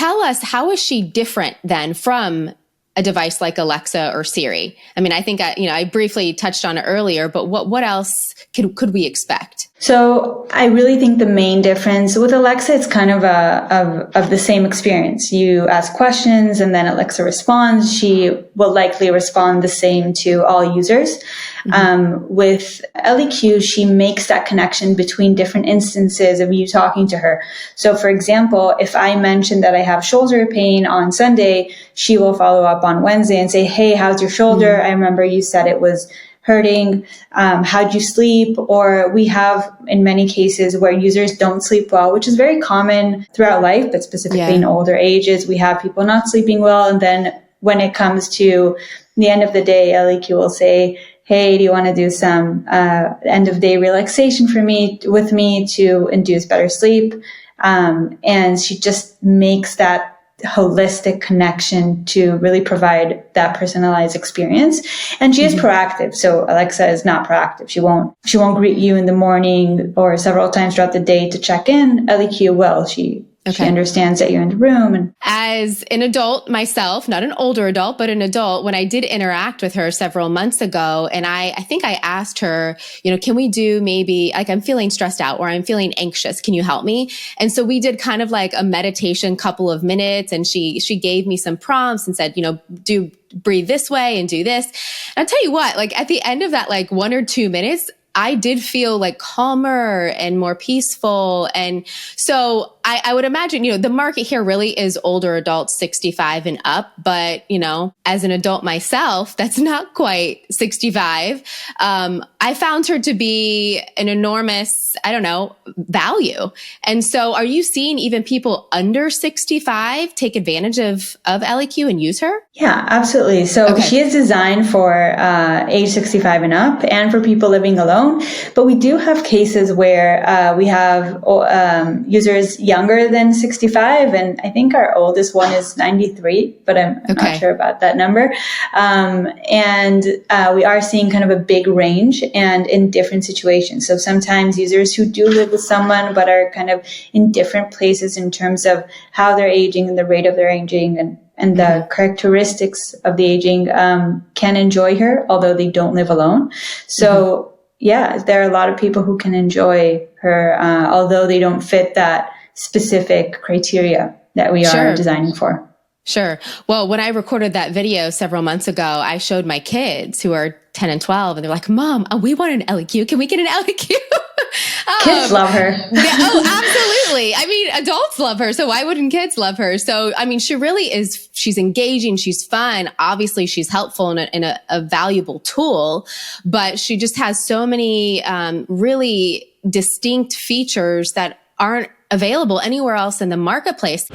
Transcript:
tell us, how is she different then from a device like Alexa or Siri? I mean, I think I briefly touched on it earlier, but what else could we expect? So I really think the main difference with Alexa, it's kind of of the same experience. You ask questions and then Alexa responds. She will likely respond the same to all users. With ElliQ, she makes that connection between different instances of you talking to her. So for example, if I mention that I have shoulder pain on Sunday, she will follow up on Wednesday and say, hey, how's your shoulder? I remember you said it was hurting. How'd you sleep? Or we have in many cases where users don't sleep well, which is very common throughout life, but specifically in older ages, we have people not sleeping well. And then when it comes to the end of the day, ElliQ will say, hey, do you want to do some end of day relaxation with me to induce better sleep? And she just makes that holistic connection to really provide that personalized experience. And she is proactive. So Alexa is not proactive. She won't greet you in the morning or several times throughout the day to check in. ElliQ will. She understands that you're in the room. And as an adult myself, not an older adult, but an adult, when I did interact with her several months ago, and I think I asked her, can we do maybe, like, I'm feeling stressed out or I'm feeling anxious. Can you help me? And so we did kind of like a meditation, couple of minutes, and she gave me some prompts and said, do breathe this way and do this. And I'll tell you what, like at the end of that, like 1 or 2 minutes, I did feel like calmer and more peaceful. And so I would imagine, the market here really is older adults, 65 and up. But, as an adult myself, that's not quite 65. I found her to be an enormous, value. And so are you seeing even people under 65 take advantage of ElliQ and use her? Yeah, absolutely. So she is designed for age 65 and up and for people living alone. But we do have cases where we have users younger than 65. And I think our oldest one is 93, but I'm not sure about that number. And we are seeing kind of a big range and in different situations. So sometimes users who do live with someone but are kind of in different places in terms of how they're aging and the rate of their aging and the characteristics of the aging can enjoy her, although they don't live alone. So there are a lot of people who can enjoy her, although they don't fit that specific criteria that we are designing for. Sure. Well, when I recorded that video several months ago, I showed my kids who are 10 and 12, and they're like, Mom, we want an ElliQ. Can we get an ElliQ? Kids love her. Absolutely. I mean, adults love her. So why wouldn't kids love her? So, I mean, she really is, she's engaging. She's fun. Obviously, she's helpful and a valuable tool, but she just has so many really distinct features that aren't available anywhere else in the marketplace.